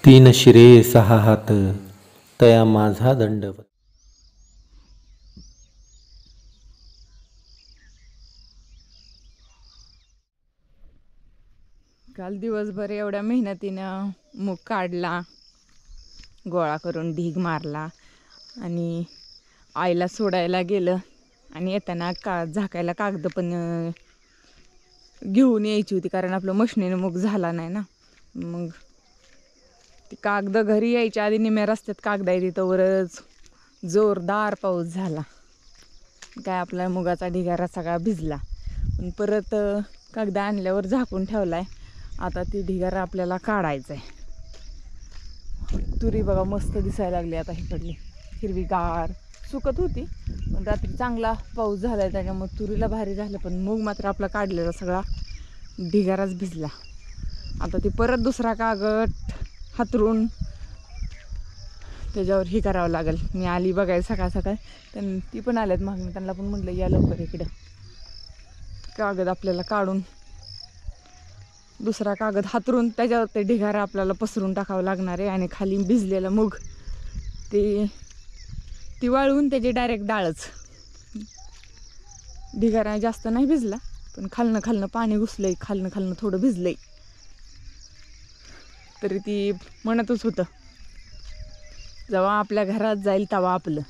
तीन शिरे सहा हात तया माझा दंडवत. काल दिवसभर एवढ्या मेहनतीनं मूग काढला, गोळा करून ढीग मारला आणि आईला सोडायला गेलं आणि येताना झाकायला कागद पण घेऊन यायची होती, कारण आपलं मशनीनं मूग झाला नाही ना. मग ती कागद घरी यायच्या आधी निम्या रस्त्यात कागद आहे तिथंवरच जोरदार पाऊस झाला. काय आपला मुगाचा ढिगारा सगळा भिजला. पण परत कागद आणल्यावर झाकून ठेवलाय. आता ती ढिगारा आपल्याला काढायचा आहे. तुरी बघा मस्त दिसायला लागली आता इकडली, हिरवीगार. सुकत होती पण रात्री चांगला पाऊस झालाय त्याच्यामुळे तुरीला भारी झालं. पण मूग मात्र आपला काढलेला सगळा ढिगाराच भिजला. आता ती परत दुसरा कागद हातरून त्याच्यावर ही करावं लागेल. मी आली बघायला सकाळ सकाळ, ती पण आल्यात मागणी. त्यांना पण म्हटलं या लवकर इकडं. कागद आपल्याला काढून दुसरा कागद हातरून त्याच्यावर ते ढिगारा आपल्याला पसरून टाकावं लागणार आहे. आणि खाली भिजलेलं मूग ती वाळवून त्याची डायरेक्ट डाळच. ढिगारा जास्त नाही भिजला पण खालनं पाणी घुसलंय, खालनं थोडं भिजलंय. तरी ती म्हणतच होतं जेव्हा आपल्या घरात जाईल तेव्हा आपलं,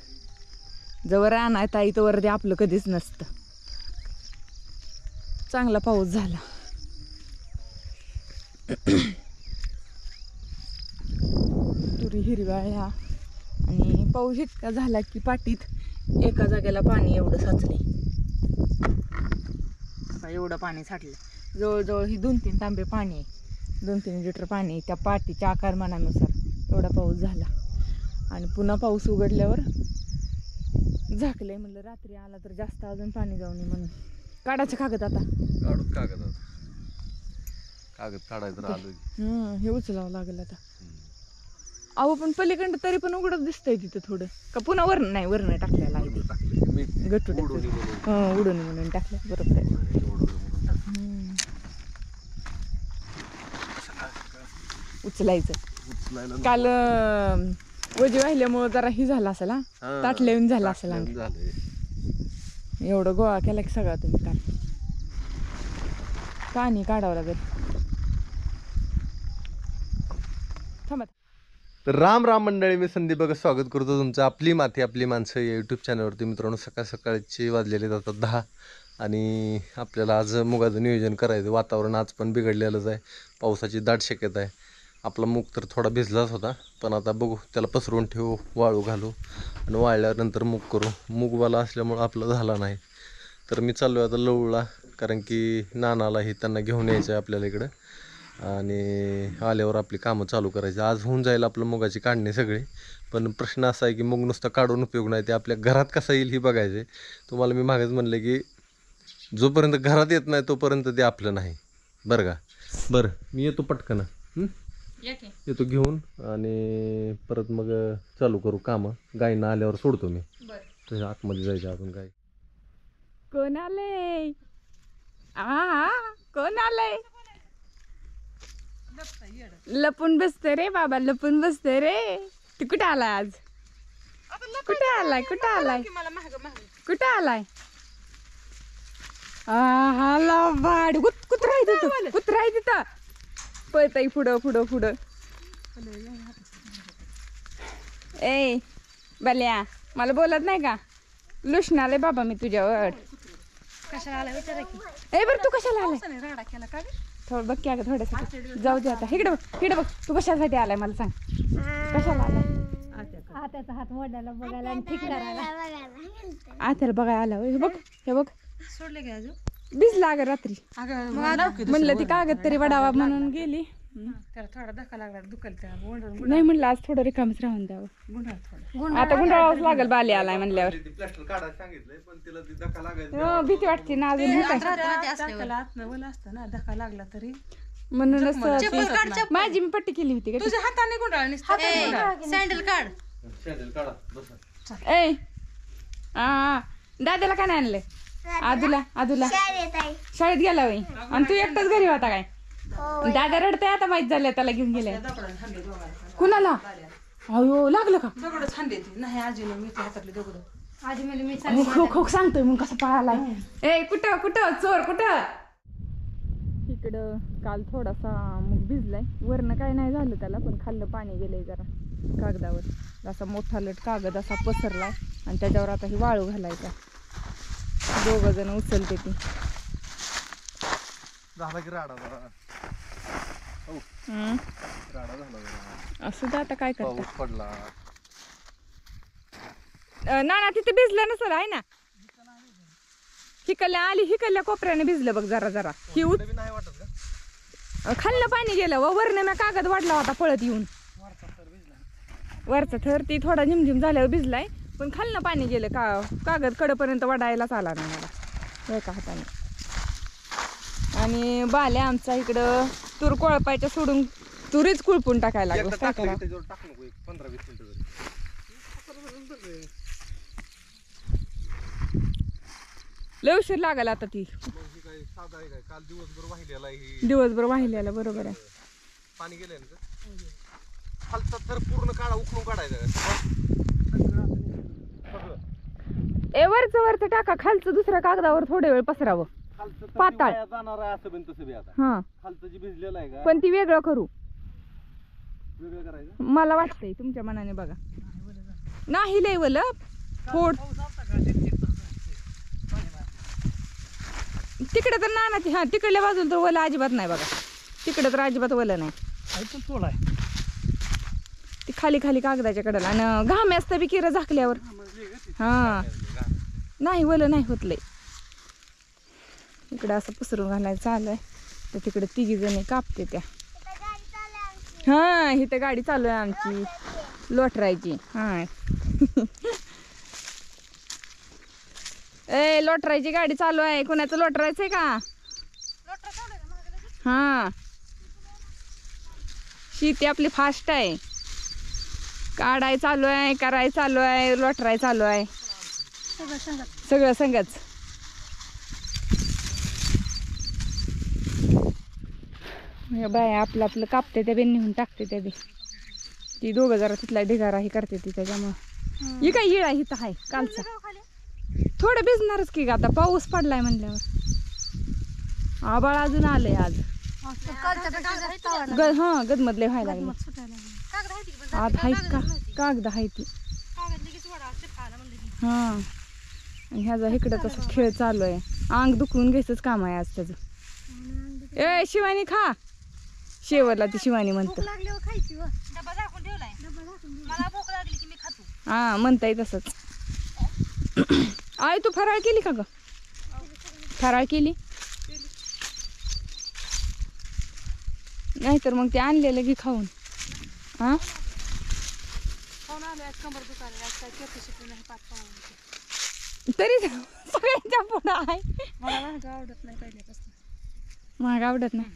जवळ राहणार ताई तोवर ते आपलं कधीच नसतं. चांगला पाऊस झाला. तुरी हिरव्या आणि पाऊस इतका झाला की पाटीत एका जागेला पाणी एवढं साचले. एवढं पाणी साठलं. जवळजवळ ही 2-3 तांबे पाणी आहे, 2-3 लिटर पाणी त्या पाटीच्या आकारमानानुसार. एवढा पाऊस झाला आणि पुन्हा पाऊस उघडल्यावर झाकलंय. म्हणलं रात्री आला तर जास्त अजून पाणी जाऊ नये म्हणून. काढायचं कागद आता. कागद काढायचं राहिलं. हे उचलावं लागेल आता. अहो पण पलीकडं तरी पण उघडत दिसतंय तिथं थोडं. का पुन्हा वरण टाकलेला आहे ते गट्टू उडून म्हणून टाकलं. बरोबर आहे. उचलायचं. काल वजी वाहिल्यामुळं जरा ही झाला असेल, ताट लिहून झाला असेल. एवढं गोळा केला की सगळा तुम्ही काल. पाणी काढावं लागेल. थांबा. तर राम मंडळी, मी संदीप बघा स्वागत करतो तुमचं आपली माती आपली माणसं या यूट्यूब चॅनलवरती. मित्रांनो, सकाळचे वाजलेले जातात 10 आणि आपल्याला आज मुगाचं नियोजन करायचं. वातावरण आज पण बिघडलेलंच आहे, पावसाची दाट शक्यता आहे. आपला मूग तर थोडा भिजलाच होता, पण आता बघू त्याला पसरून ठेवू, वाळू घालू आणि वाळल्यानंतर मूग करू. मूगवाला असल्यामुळं आपलं झाला नाही. तर मी चाललो आता लवळला, कारण की नानालाही त्यांना घेऊन यायचं आहे आपल्याला इकडं. आणि आल्यावर आपली कामं चालू करायची. आज होऊन जाईल आपलं मुगाची काढणी सगळी. पण प्रश्न असा आहे की मूग नुसतं काढून उपयोग नाही, ते आपल्या घरात कसं येईल हे बघायचं. तुम्हाला मी मागेच म्हणलं की जोपर्यंत घरात येत नाही तोपर्यंत ते आपलं नाही, बरं का. बरं, मी येतो पटकन, येतो घेऊन आणि परत मग चालू करू कामं. गायींना आल्यावर सोडतो मी. तुझ्या आतमध्ये जायचं अजून. गाय कोण आलंय? कोण आलंय? लपून बसते रे बाबा, लपून बसते रे. तू कुठे आलाय आज? कुठे आलाय? कुत्रा आहे तिथं. पळताई पुढं. ए बल्या, मला बोलत नाही का? लुष्ण आले बाबा मी तुझ्यावर. कशाला आला विचारा की. ए बरं, तू कशाला आलाय? राडा केला का थोडं बघ की, अगं थोड्यासाठी जाऊ दे आता. इकडे बघ, तू कशासाठी आलाय मला सांग. कशाला आलाय? आत्याचा हात मोडायला बघायला आणि ठीक करायला. आत्याला बघायला आला. हे बघ सोडले का अजून? भिजला अगं रात्री. म्हणलं ती कागद तरी वडावा म्हणून गेली. त्याला थोडा धक्का लागला, दुखल त्याला. नाही म्हणलं आज थोडं रिकामच राहून द्यावं. आता गुंडाळावंच लागेल, बाली आलाय म्हणल्यावर. भीती वाटते ना अजून. असतं ना धक्का लागला तरी म्हणूनच माझी मी पट्टी केली होती. तुझ्या हाताने गुंडाळ. सँडल काढ. ए दादाला काय नाही आणलंय? आदूला शाळेत गेला होय. आणि तू एकटाच घरी होता काय? दादा रडते आता माहित झालं त्याला घेऊन गेले कुणाला अयो लागलं का दगड छान देते नाही आजीने मी हातातले दगड आधी म्हणजे मी खो सांगतोय मग कसं पळालाय ए कुठं कुठं चोर कुठं इकडं काल थोडासा मग भिजलाय वरनं काय नाही झालं त्याला पण खाल्लं पाणी गेलंय जरा कागदावर असा मोठा लट कागद असा पसरलाय आणि त्याच्यावर आता ही वाळू घालायचा 2 जण उचलते ती झाला की राडा जरा राडा झाला जरा असं तर आता काय करता पाऊस पडला ना तिथे भिजलं नसल आहे ना हिकल्या आली हिकल्या कोपऱ्याने भिजलं बघ जरा जरा ही नाही वाटत का खाल्लं पाणी गेलं वरनं मी कागद वाढला होता पळत येऊन वरचा थर ती थोडा झिमझिम झाल्यावर भिजलाय पण खाल्लं पाणी गेलं कागद कडपर्यंत वाढायलाच आला नाही मला एका हाताने आणि बाल्या आमचा इकडं तूर कोळपायच्या सोडून तुरीच कुळपून टाकायला लागलो काय करा त्याच्यावर टाक नको 15-20 मिनिटं तरी लय उशीर लागला आता ती काय साधा आहे काय काल दिवसभर वाहिलेला ही दिवसभर वाहिल्याला बरोबर आहे पाणी गेलंय ना खालचा थर पूर्ण काढा उकळून काढायचा ए वरचं टाका खालचं दुसऱ्या कागदावर थोडे वेळ पसरावं पाताळ जाणार आहे असं पण तसं बी आता हा खालचं जी भिजलेलं आहे का पण ती वेगळं करू वेगळं करायचं मला वाटतंय तुमच्या मनाने बघा नाही लय वल थोड तिकडे तर नानाची हा तिकडल्या बाजूला तर वला अजिबात नाही बघा तिकडे तर अजिबात वल नाही ती खाली खाली कागदाच्या कडेला आणि घाम असतं बी किरं झाकल्यावर हा नाही वल नाही होत लय इकडं असं पसरून घालायचं चालू आहे तर तिकडे 3 जणी कापते त्या हा इथं गाडी चालू आहे आमची लोटरायची हा ए लोटरायची गाडी चालू आहे कोणाचं लोटरायचंय का हा शेती आपली फास्ट आहे काढाय चालू आहे कराय चालू आहे लोटराय चालू आहे सगळं संगच बाय आपलं आपलं कापते त्या बी नेऊन टाकते त्या बी ती 2 जरा तिथला ढिगारा ही करते ती त्याच्यामुळं ही काय येळा हिथं आहे कालचा थोडं भिजणारच की ग आता पाऊस पडलाय म्हणल्यावर आबाळ अजून आलंय आज हा गदमदले व्हायला लागले आत आहेत का कागद आहे ती हा आणि ह्याचा इकडं तसं खेळ चालू आहे अंग दुखवून घ्यायचंच काम आहे आज त्याचं ए शिवानी खा शेवरला ती शिवानी म्हणतो हा म्हणताय तसंच आय तू फराळ केली का ग फराळ केली नाहीतर मग ते आणलेलं की खाऊन हा तरी सगळ्यांच्या पुढं आहे आवडत नाही पहिल्यापासून महाग आवडत नाही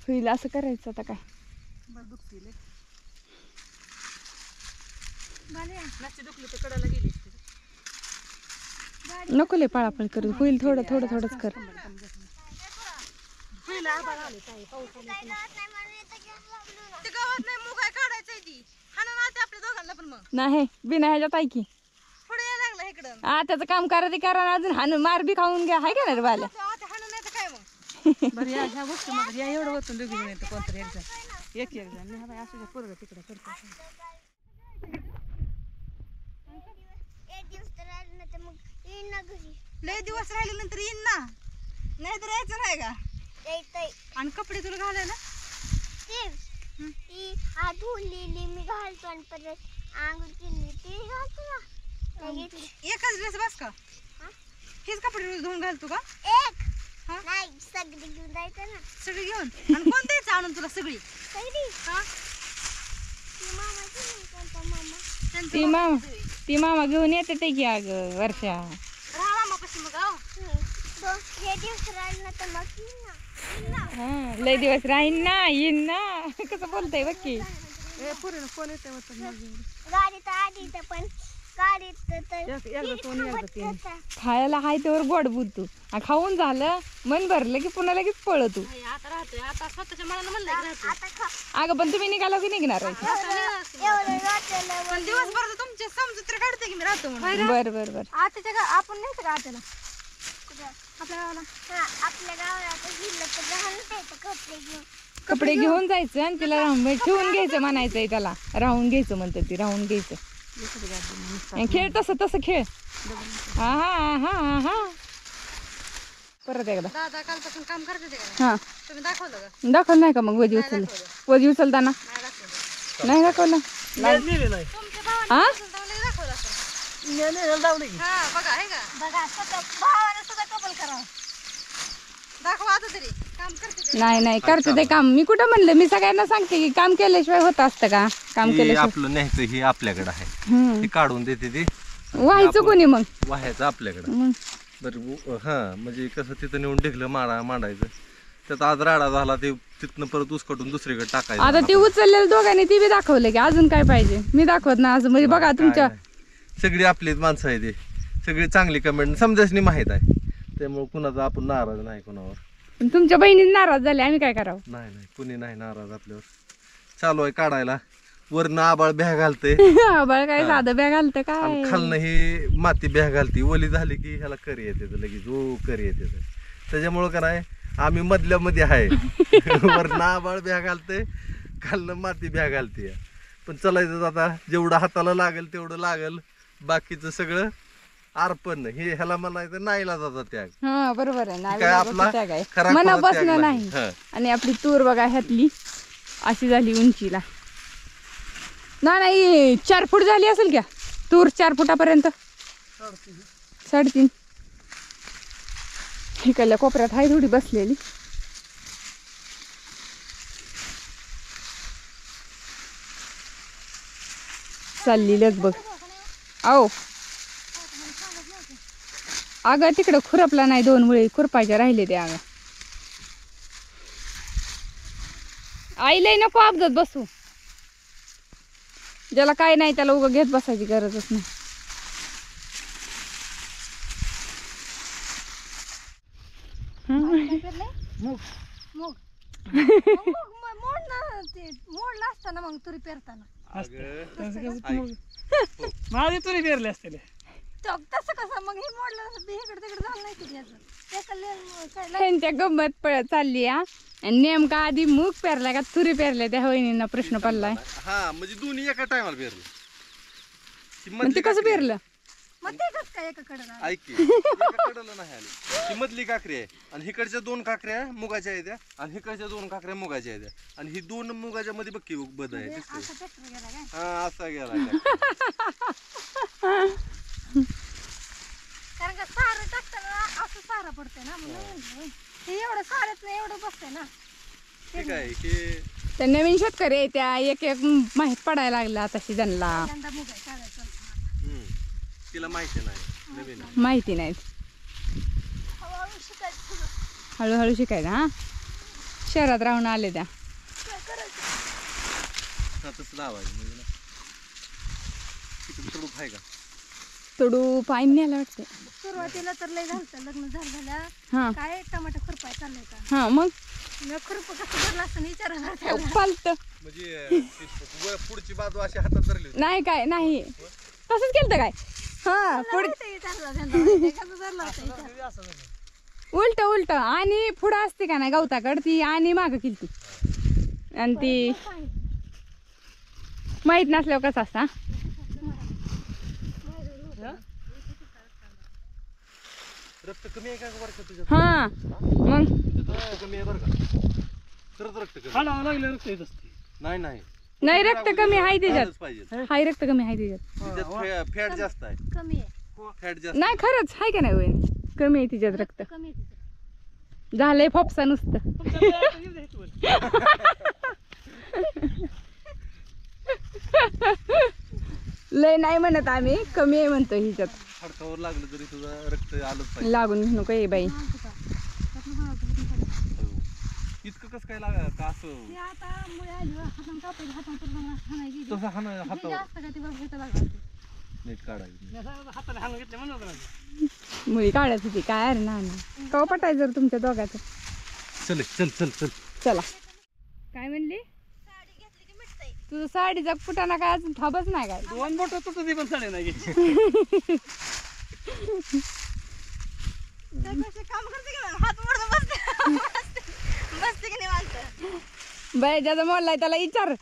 होईल असं करायचं आता काय बरं दुखतील दुखली तर कडाला गेली नको लय पळापळ करू होईल थोडं थोडं थोडंच कर नाही बिना ह्याच्यात आहे की त्याचं काम करा ते करा अजून हाणून मार बी खाऊन घ्या हाय का नाही रे बाल्या बरं या ह्या गोष्टी मग या एवढं होतं दोघी जण येतं कोणतरी एक जण नाही बाई असं पोरग तिकडे करतो लय दिवस राहिले नंतर येईन ना नाही तर यायचं नाही का आणि कपडे तुला घालायला धुलेली मी घालतो आणि परत आंघोळ केली ते घालतो ना एकच ड्रेस बस का हेच कपडे रोज धुवून घालतो का एक नाही सगळी घेऊन जायचं ना सगळी घेऊन आणि कोण द्यायचं आणून तुला सगळी सगळी हा ती मामा घेऊन येते ते की अग वर्षा राहा मामापाशी मग हे दिवस राहिलं ना तर मग येईन ना हा लय दिवस राहीन ना येईन ना कसं बोलतय बघ की पुरीनं फोन येते गाडी तर आधी तर पण काढीत तर एकदा कोणी एकदा तीन. खायला हाय तेवर गोड बोलतो खाऊन झालं मन भरलं की पुन्हा लगेच पळतो आता राहतोय आता स्वतःच्या मनानं म्हणलं की राहतोय. आता खा अगं पण तुम्ही निघाला की निघणार आहे एवढं वाटलं पण दिवसभर तुमचे समजून तर काढते की मी राहतो म्हणून. बर बर बर आताच्या आपण नाही का आत्याला आपल्या गावाला आपल्या गावाला आता जिल्ह्यात तर राहून द्यायचं कपडे घेऊन कपडे घेऊन जायचं आणि तिला राहून ठेवून घ्यायचं म्हणायचंय त्याला राहून घ्यायचं म्हणते ती राहून घ्यायचं आणि खेळ तसं तसं खेळ हा हा हा हा परत एकदा दादा कालपासून काम करते ते का हा तुम्ही दाखवलं का दाखवलं नाही का मग वजी उचललं वजी उचलताना नाही दाखवलं तुमच्या भावाने हा दाखवलं असं हा बघा आहे का बघा सगळं भावाने सुद्धा कबल करावं दाखवा आता तरी काम करते ते. नाही नाही करते ते काम मी कुठं म्हणलं मी सगळ्यांना सांगते की काम केल्याशिवाय होत असतं का काम हे केल्याशिवाय आपलं न्यायचं ही आपल्याकडे आहे हम्म. ती काढून देते ती व्हायचं कोणी मग वाहायचं आपल्याकडे मग बरं हा म्हणजे कसं तिथं नेऊन ढेकलं मांडायचं त्यात आज राडा झाला ते तिथनं परत उसकटून दुसरीकडे टाकायचं आता ती उचललेल्या दोघांनी ती बी दाखवलं की अजून काय पाहिजे मी दाखवत ना अजून म्हणजे बघा तुमच्या सगळी आपलीच माणसं आहे ते सगळी चांगली कमेंट समजायची माहित आहे त्यामुळे कुणाचा आपण नाराज नाही कुणावर तुमच्या बहिणी नाराज झाल्या आम्ही काय करावं नाही नाही कुणी नाही नाराज आपल्यावर चालू आहे काढायला वरनं आबाळ भ्या घालते आबाळ काय साधं बॅग घालतं काय आणि खालनं ही माती भ्या घालती ओली झाली की ह्याला करी येते लगेच ओ करी येते त्याच्यामुळं का नाही आम्ही मधल्या मध्ये आहे वरनं आबाळ भ्या घालते खालनं माती भ्या घालते पण चलायचं आता जेवढं हाताला लागेल तेवढं लागेल बाकीचं सगळं अर्पण हे ह्याला म्हणायचं नाहीला जाता त्याग हा बरोबर आहे ना काय आपला त्याग आहे खरा मना खुरा त्याग बसणं नाही. नाही हा. आणि आपली तूर बघा ह्यातली अशी झाली उंचीला नाही 4 फूट झाली असेल क्या तूर 4 फुटापर्यंत 3.5 इकडल्या कोपऱ्यात आहे थोडी बसलेली चालली लगबग आओ अगं तिकडं खुरपला नाही 2 मुळे खुरपायच्या राहिले ते अगं आईलाही नको अपघात बसू ज्याला काय नाही त्याला उगा घेत बसायची गरजच नाही मोडला असताना मग तुरी पेरताना माझी तुरी पेरले असते तसं कसं मग हे मोडलं इकडे तिकडे झालं नाही किती याचं त्यांच्या गंमत चालली हा आणि नेमका आधी मूग पेरलाय का तुरी पेरल्या त्या वहिनींना प्रश्न पडलाय हा म्हणजे दोन्ही एका टायमाला पेरलं मग ते कसं पेरलं मग ते कसं काय एकाकडे ऐक की, एका कडेला नाही आली ही मधली काकरी आहे आणि हिकडच्या 2 काकऱ्या मुगाच्या आहेत आणि हिकडच्या 2 काकऱ्या मुगाच्या आहेत आणि ही 2 मुगाच्या मध्ये बघ की बद आहे दिसतंय? असा ट्रॅक्टर गेला काय हा असा गेला कारण का सारं टाकताना असं सारं पडतंय ना म्हणून हे एवढं सारत नाही एवढं बसतंय ना ठीक आहे हे त्या नवीन शेतकरी आहे त्या एक एक माहित पडायला लागला तशी त्यांना यंदा मुग आहे सारायचं तिला माहिती नाही नवीन आहे. माहिती नाही हळूहळू शिकायचं हळूहळू शिकायचं हा शहरात राहून आले त्या तसं लावायचं म्हणजे ना तिकडे थोडं आहे का तोडू पाणी न्यायला वाटते सुरुवातीला तर लय झालं लग्न झाल्या हा काय टमाटर खुरपाय चाललंय का हा मग मी खुरप कसं भरलं असं विचारलं फालत म्हणजे ती पुढची बाजू अशी हातात धरली होती. नाही काय नाही तसंच केलं काय हा पुढे उलट उलट आणि पुढं असते का नाही गवताकड ती आणि माग केलती आणि ती माहित नसल्यावर कसं असता रक्त कमी आहे का बरं का तुझ्यात हा मग रक्त कमी आहे बरं का खरंच रक्त कमी हाडावं लागलं रक्त येत असते नाही नाही नाही रक्त कमी आहे झालंच त्याच्यात पाहिजे हाय रक्त कमी आहे त्याच्यात तिच्यात फॅट जास्त आहे कमी आहे फॅट जास्त नाही खरंच आहे का नाही वहिनी कमी आहे तिच्यात रक्त कमी आहे तिचं. झालंय फोपसा नुसतं लय नाही म्हणत आम्ही कमी आहे म्हणतो हिच्यात फडकावर लागलं तरी तुझं रक्त आलंच पाहिजे लागून घेऊ नको ये बाई इतकं कसं काय लागा का असं ते आता मुळे आली हातानं कापायची हातानं हाणायची तसं हातावर असतं का ते बघ लागलं नीट काढायची. हाताने हाणून घेतले म्हणून होतं ना. मुली काढत होती काय अरे ना कवा पटायचं जर तुमच्या दोघांचं. चल चल चल चल. चला काय म्हणली तुझं साडीचा फुटाणा काय अजून थांबच नाही काय. 2 बोट होतं ती पण साडे नाही घ्यायची. बाई ज्याचा मोडलाय त्याला विचार.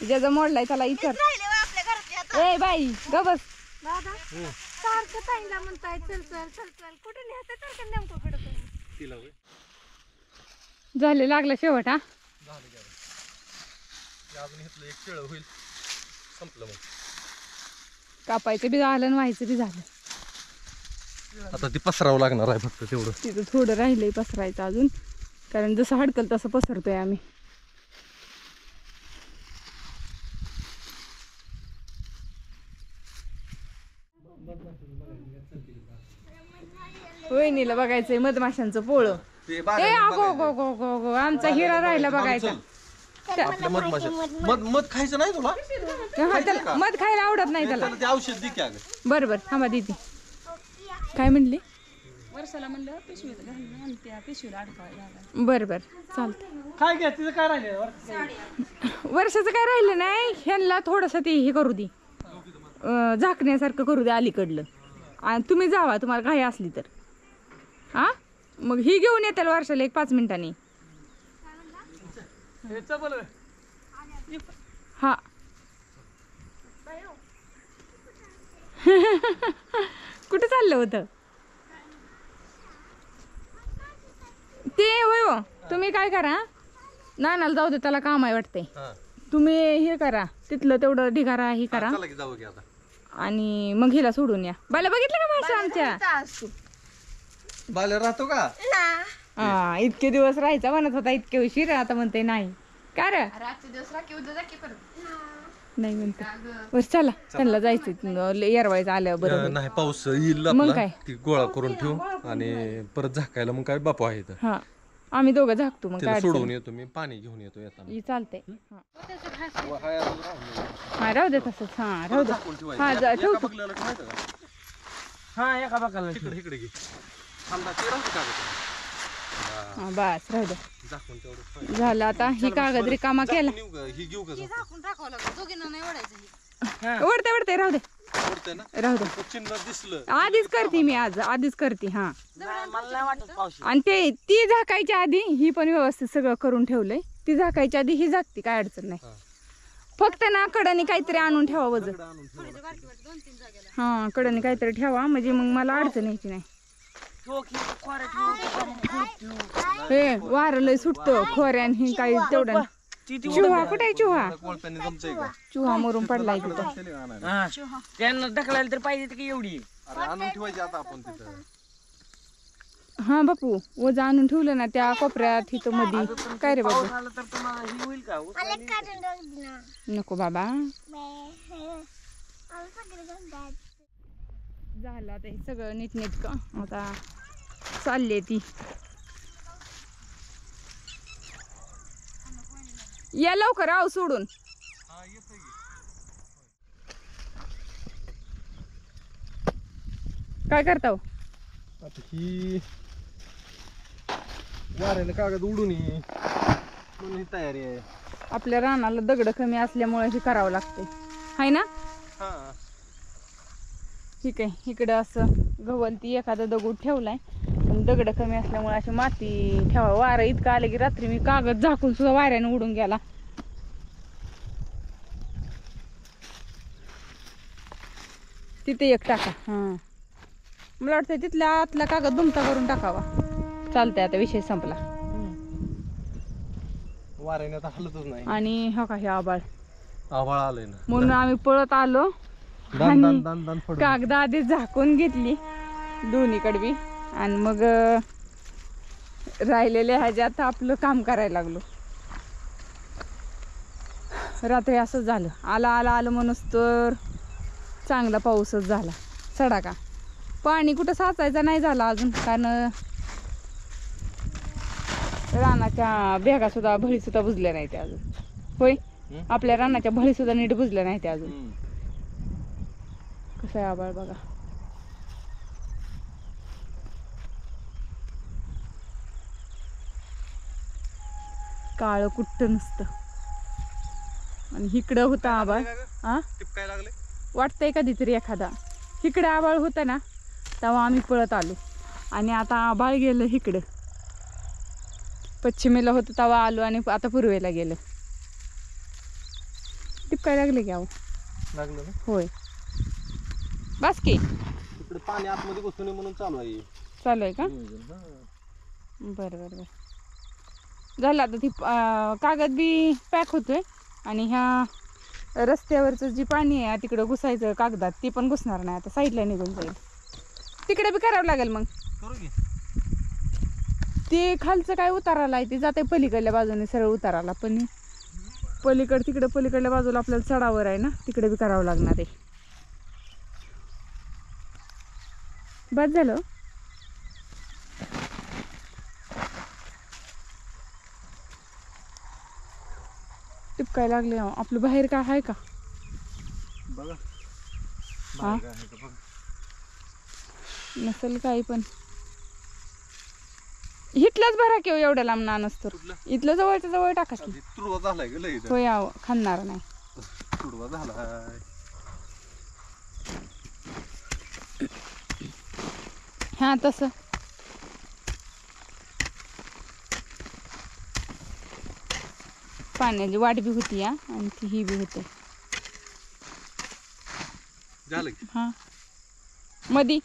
ज्याचा मोडलाय त्याला विचार. ए बाई ग बस. सारखं ताईला म्हणताय चल चल चल चल कुठे नेहते तर का नेमकं कडक तिला होय. झाले लागला शेवट हा. झालं की अजून इथलं एक खेळ होईल संपलं मग. कापायचं बी झालं आणि व्हायचं बी झालं. आता ती पसरावं लागणार आहे फक्त तेवढं. तिथं थोडं राहिलंय पसरायचं अजून कारण जसं हडकल तसं पसरतोय आम्ही. वहिनीला बघायचंय मधमाशांचं पोळं. ते ए बागायला अगो गो गो गो गो आमचा हिरा राहिला बघायचा. आपल्या मधमाशा मध खायचं नाही तुला. हा, त्याला मध खायला आवडत नाही त्याला. त्याला ते औषध दे की अगं. बरं बरं थांबा दीदी काय म्हणली. वर्षाला म्हणलं पिशवीत घालून आणि त्या पिशवीला अडकायला. बरं बरं चालतं. काय घ्या तिचं काय राहिले वर्षाचं काय राहिलं नाही ह्यांना थोडंसं ते हे करू दे झाकण्यासारखं करू दे अलीकडलं. आणि तुम्ही जावा तुम्हाला घाई असली तर. हा मग ही घेऊन येते वर्षाला एक 5 मिनिटांनी. हा कुठं चाललं होतं ते. होय हो तुम्ही काय करा नानाला जाऊ दे त्याला काम आहे वाटतंय. हा. तुम्ही हे करा तिथलं तेवढं ढिगारा हे करा चला की जाऊ की आता. आणि मग हिला सोडून या. बाला बघितलं का माशा आमच्या. बाल्या राहतो का. हा इतके दिवस राहायचा म्हणत होता इतके उशीर आता म्हणते नाही का रे. नाही म्हणते बरं चला त्यांना जायचं येरवायचं आलं बरोबर. नाही पाऊस येईल मग आपला. काय? ती गोळा करून ठेवू आणि परत झाकायला मग काय बापू आहे इथं. हा आम्ही दोघं झाकतो मग तिला काय सोडवून येतो मी पाणी घेऊन येतो येताना. चालतंय. हाय अजून राहून गेलं. हा राहू दे तसंच. हा राहू दे. झाकून ठेवायचं. हा एका ठेवतो. बघल्याला की माहिती का. हा एका बाकाला इकडे घे. थांबा ते राहते कागद. हा बस राहू दे. झाकून तेवढं. झालं आता ही कागद रिकामा केला. नेऊ का? ही घेऊ का झाकून? टाकून टाकावं लागलं दोघींना नाही ओढायचं. वडते राहू दे आवडतंय ना. राहू दे. ते चिन्ह दिसलं. आधीच करते मी आधीच करते. हा मला नाही वाटत पाऊस. आणि ते ती झाकायच्या आधी ही पण व्यवस्थित सगळं करून ठेवलंय. ती झाकायच्या आधी ही झाकते काय अडचण नाही. फक्त ना कडाने काहीतरी आणून ठेवा वजन. हा कडाने काहीतरी ठेवा म्हणजे मग मला अडचण यायची नाही. हे वारं लय सुटतं खोऱ्यान ही काही तेवढं. चुहा कुठे आहे चुहा. कोळप्याने जमतंय का. चुहा मरून पडलाय तिथं. त्यांना ढकलायला तर पाहिजे की एवढी. अरे आणून ठेवायची आता आपण तिथं. हा बापू वज आणून ठेवलं ना त्या कोपऱ्यात इथं मधी. काय रे बाबू आलं तर तुम्हाला ही होईल का. मला काढून दे ना. नको बाबा. मला सगळं गंगात. झालं आता हे सगळं नीटनेटकं. आता चालली ती. या लवकर आव सोडून. काय करता हो? आता ही वाऱ्याने कागद उडून ये म्हणून ही तयारी आहे. आपल्या रानाला दगड कमी असल्यामुळे हे करावं लागते हाय ना. ठीक आहे इकडं असं गवलती एखादा दगड ठेवलाय पण दगड कमी असल्यामुळे अशी माती ठेवा. वारं इतकं आलं की रात्री मी कागद झाकून सुद्धा वाऱ्याने उडून गेला. तिथे एक टाका. हा मला वाटतं तिथल्या आतला कागद दुमता करून टाकावा. चालतंय आता विषय संपला. वाऱ्याने आता हलतच नाही. आणि हो का हे आबाळ आभाळ आलंय ना म्हणून आम्ही पळत आलो दान आणि दान दान पडून. कागद आधी झाकून घेतली दोन्हीकडे बी आणि मग राहिलेल्या ह्याच्यात आपलं काम करायला लागलो. रात्री असंच झालं. आलं म्हणूस तर चांगला पाऊसच झाला सडाका. पाणी कुठं साचायचं नाही झालं अजून कारण रानाच्या भेगा सुद्धा भळी सुद्धा बुजल्या नाही त्या अजून. होय आपल्या रानाच्या भळी सुद्धा नीट बुजल्या नाही त्या अजून. कसं आहे आभाळ बघा. काळं कुठं नसतं. आणि इकडं होतं आभाळ. हा काय लागले वाटतंय कधीतरी एखादा. इकडं आभाळ होतं ना तेव्हा आम्ही पळत आलो. आणि आता आभाळ गेलं इकडं. पश्चिमेला होतं तेव्हा आलो आणि आता पूर्वेला गेलं. टिपकाय लागले की अहो. लागलं ना होय बस की. इकडे पाणी आतमध्ये घुसू नये म्हणून चालू आहे. चालू आहे का? बरं बरं बरं झालं. आता ती कागद बी पॅक होतोय. आणि ह्या रस्त्यावरचं जी पाणी आहे तिकडं घुसायचं कागदात ती पण घुसणार नाही. आता साईडला निघून जाईल. तिकडे बी करावं लागेल मग. करू की ते खालचं काय उताराला आहे ते जाते पलीकडल्या बाजूने सरळ उताराला. पण तिकडे पलीकडल्या बाजूला आपल्याला चढावर आहे ना तिकडे बी करावं लागणार आहे. बस झालं. टिपकाय लागले. आपलं बाहेर काय आहे का बघा हा नसेल काही. पण इथलंच भरा किंवा एवढ्या लांब ना नसतो. इथलं जवळच्या जवळ टाका की. तुडवा झालाय ग लय होय आव खाणार नाही. तुडवा झालाय. हा तसं पाण्याची वाट बी होती या आणि ती ही बी होते. झालं की हा मधी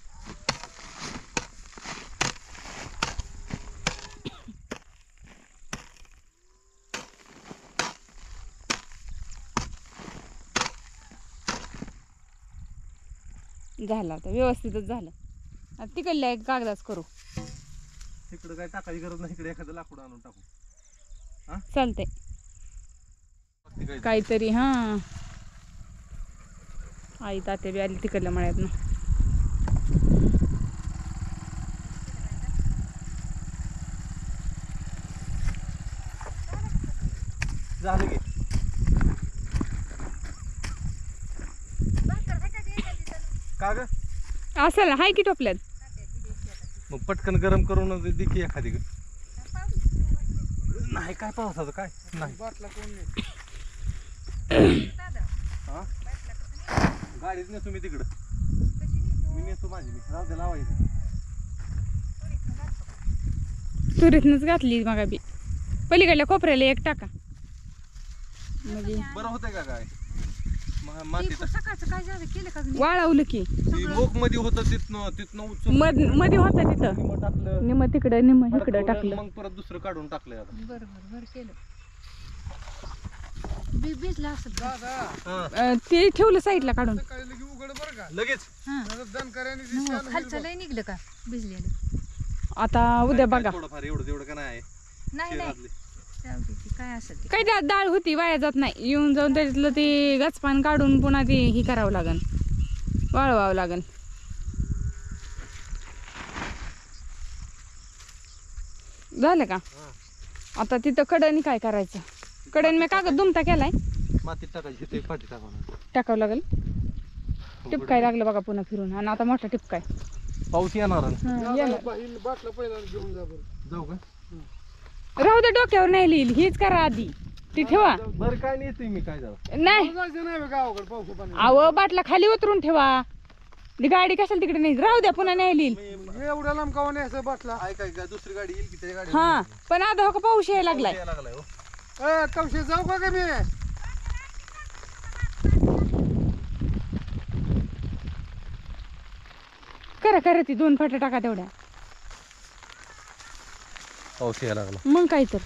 झालं. आता व्यवस्थितच झालं. आता तिकडल्या एक कागदाच करू. इकडे काय टाकायची गरज नाही. इकडे एखादं लाकूड आणून टाकू. चालतंय बाकी काय काहीतरी. हा आई तात्या बी आली तिकडल्या मळ्यात ना. झालं की का ग असेल हाय की टोपल्यात. मग पटकन गरम करून दे की एखादी. नाही काय पावसाचं काय नाही. हा गाडीच नेतो मी तिकडं. मी नेतो माझी. मी राहू दे लावायचं. तुरीतनच घातली मगा बी. पलीकडल्या कोपऱ्याला एक टाका म्हणजे बरं होतंय का काय माती सकाळचं काय झालं केलं का वाळवलं की. मोक मध्ये होतं तिथनं उचलून मध्ये होतं तिथं. निम्मं टाकलं. निम तिकडं निम इकडं टाकलं. मग परत दुसरं काढून टाकलंय आता. बरं केलं. भिजला असं ते ठेवलं साईडला काढून. लगेच खालचं लय निघलं का भिजलेलं. आता उद्या बघा. थोडंफार एवढं का नाही नाही काय असेल ते. काही त्यात डाळ होती वाया जात नाही. येऊन जाऊन त्याच्यातलं ते गचपान काढून पुन्हा ते हे करावं लागन. वाळवावं लागन. झालं का? आता तिथं कडणी काय करायचं. कडण मी कागद दुमता केलाय. मातीत टाकायची ते पाठी टाकावं लागेल. टिपकाय लागलं बघा पुन्हा फिरून. आणि आता मोठा टिपकाय. पाऊस येणार. जाऊ का राहू दे डोक्यावर नाही लिहिल. हीच करा आधी. ती ठेवा. बरं काय नेतोय मी काय झालं नाही अहो बाटला खाली उतरून ठेवा. ती गाडी कशाला तिकडे नाही. राहू द्या पुन्हा नाही लिहिल. एवढ्या लांब का नाही बाटला काय दुसरी गाडी येईल की त्या गाडी हा पण आता हो का पाऊस यायला लागलाय. लागलाय हो. कवशे जाऊ का मी करा ती 2 फाट्या टाका तेवढ्या. पाऊस यायला लागला. मग काय तर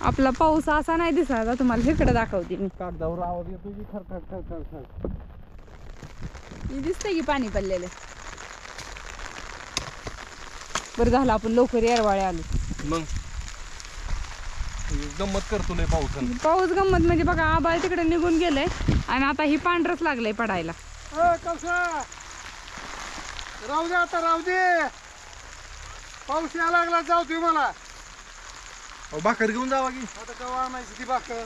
आपला पाऊस असा नाही दिसायचा. तुम्हाला इकडे दाखवते मी. कागदावर आवाज येतो की खरखर दिसतंय की पाणी पडलेलं. बरं झालं आपण लवकर येरवाळे आलो. मग गंमत करतो नाही पाऊस. पाऊस गंमत म्हणजे बघा आबाळ तिकडे निघून गेलंय आणि आता ही पांढरच लागलंय पडायला. कवशा राहू दे आता राहू दे. पाऊस यायला लागला. जाऊ दे मला. भाकर घेऊन जावा की. आता केव्हा आणायची ती भाकर.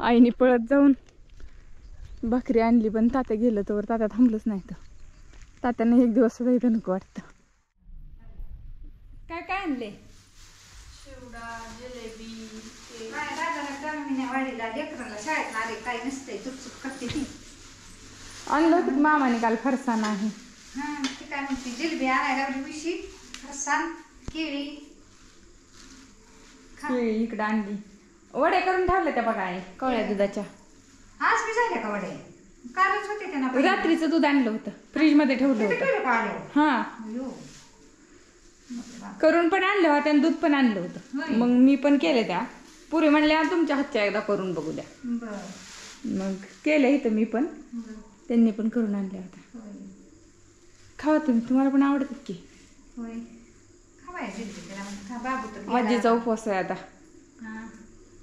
आईने पळत जाऊन भाकरी आणली, पण तात्या गेलं तर तात्या थांबलंच नाही. तर तात्याने एक दिवस सुद्धा इथं नको वाटतं. काय काय आणले? चिवडा, जिलेबी, वाडीला लेकराला शाळेत आले काही नसतंय, चुपचुप करते ती. आणलं होतं मामाने काल फरसाण आहे. हा ती काय म्हणते, जिलेबी आणायला लावली उशी, फरसाण, केळी. केळी इकडं आणली. वड्या करून ठेवल्या त्या बघा आई, कवळ्या दुधाच्या. आज मी झाले का वडे? कालच होते त्यांना रात्रीचं दूध आणलं होतं, फ्रीज मध्ये ठेवलं होतं. हा करून पण आणलं होतं आणि दूध पण आणलं होतं. मग मी पण केले त्या. पुरी म्हणल्या तुमच्या हातच्या एकदा करून बघू द्या. मग केलं इथं मी पण. त्यांनी पण करून आणल्या होत्या. खावा तुम्ही, तुम्हाला पण आवडतात की. आजीचा उपवास आहे आता.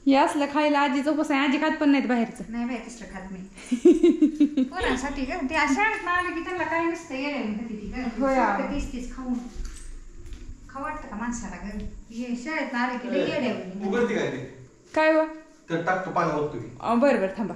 हे असलं खायला आजीचा उपवास आहे. आजी खात पण नाहीत बाहेरचं. नाही बाई तसलं खात मी. कोणासाठी ग ते शाळेत आले की त्यांना काही नसतं येड्या तीच खाऊन खाऊ वाटतं का माणसाला ग. हे शाळेत आले की येड्या उघडते काय ते काय व तर टाकतो पाण्यावर तुम्ही. बरं बरं थांबा.